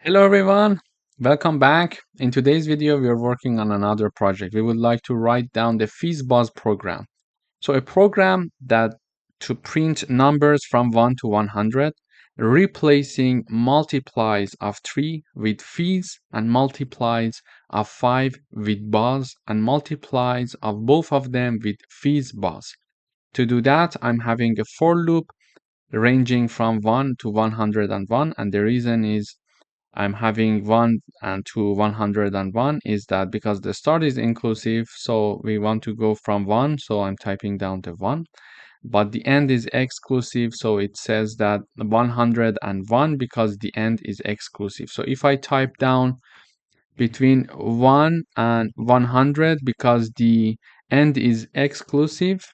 Hello everyone, welcome back. In today's video, we are working on another project. We would like to write down the FizzBuzz program. So a program that to print numbers from 1 to 100, replacing multiplies of 3 with fizz and multiplies of 5 with buzz and multiplies of both of them with FizzBuzz. To do that, I'm having a for loop ranging from 1 to 101, and the reason is I'm having 1 and to 101 is that because the start is inclusive, so we want to go from 1, so I'm typing down the 1. But the end is exclusive, so it says that 101 because the end is exclusive. So if I type down between 1 and 100 because the end is exclusive,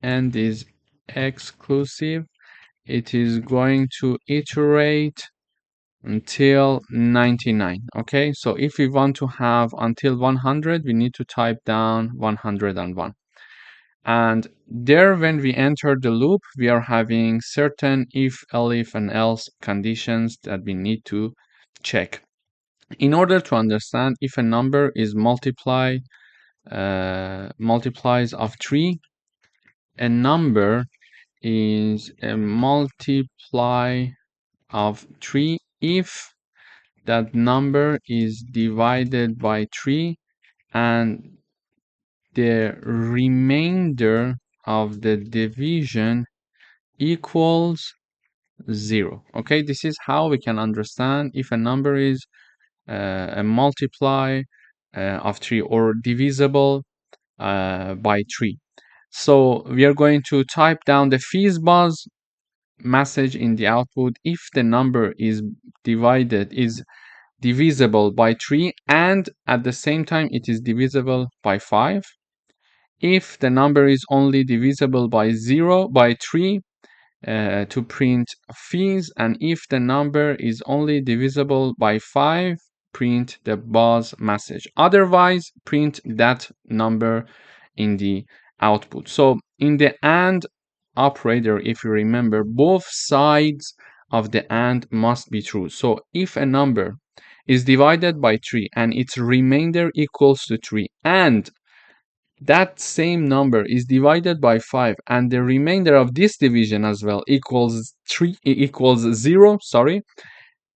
end is exclusive, it is going to iterate until 99. Okay, so if we want to have until 100, we need to type down 101. And there, when we enter the loop, we are having certain if, elif, and else conditions that we need to check. In order to understand if a number is multiplies of 3, a number is a multiply of 3 if that number is divided by 3 and the remainder of the division equals 0. Okay, this is how we can understand if a number is a multiply of 3 or divisible by 3. So we are going to type down the FizzBuzz message in the output if the number is divisible by 3 and at the same time it is divisible by 5. If the number is only divisible by 3 to print fizz, and if the number is only divisible by 5, print the buzz message. Otherwise, print that number in the output. So in the AND operator, if you remember, both sides of the AND must be true. So if a number is divided by 3 and its remainder equals to 3 and that same number is divided by 5 and the remainder of this division as well equals 0, sorry,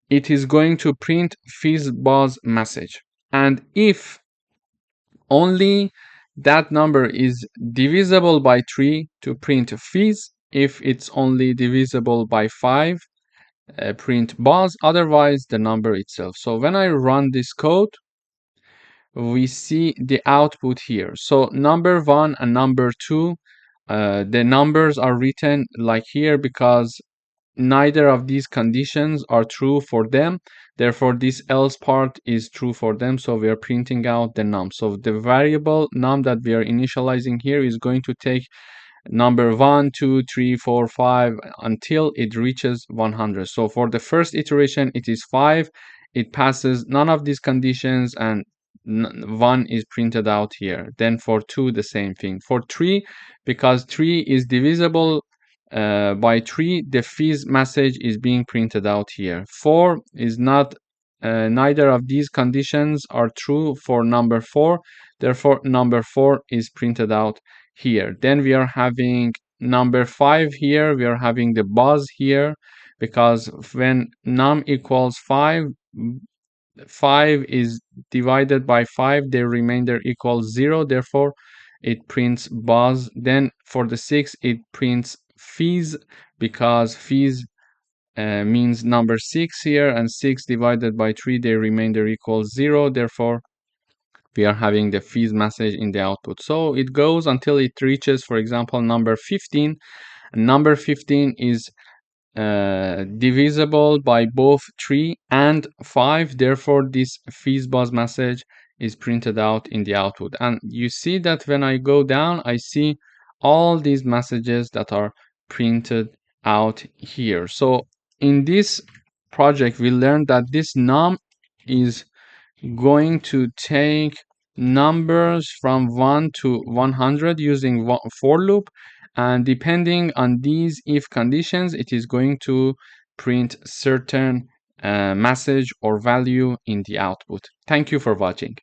it is going to print FizzBuzz message. And if only that number is divisible by 3 to print fizz, if it's only divisible by 5, print buzz, otherwise the number itself. So when I run this code, we see the output here. So number 1 and number 2, the numbers are written like here because neither of these conditions are true for them. Therefore, this else part is true for them. So we are printing out the num. So the variable num that we are initializing here is going to take number 1, 2, 3, 4, 5 until it reaches 100. So for the first iteration, it is 5. It passes none of these conditions and 1 is printed out here. Then for 2, the same thing. For 3, because 3 is divisible by 3, the fizz message is being printed out here. 4 is not, neither of these conditions are true for number 4. Therefore, number 4 is printed out here. Then we are having number 5 here. We are having the buzz here because when num equals 5, 5 is divided by 5, the remainder equals 0. Therefore, it prints buzz. Then for the 6, it prints fizz because fizz means number 6 here, and 6 divided by 3, the remainder equals 0. Therefore, we are having the fizz message in the output. So it goes until it reaches, for example, number 15. Number 15 is divisible by both 3 and 5. Therefore, this FizzBuzz message is printed out in the output. And you see that when I go down, I see all these messages that are printed out here. So in this project, we learned that this num is going to take numbers from 1 to 100 using for loop, and depending on these if conditions, it is going to print certain message or value in the output. Thank you for watching.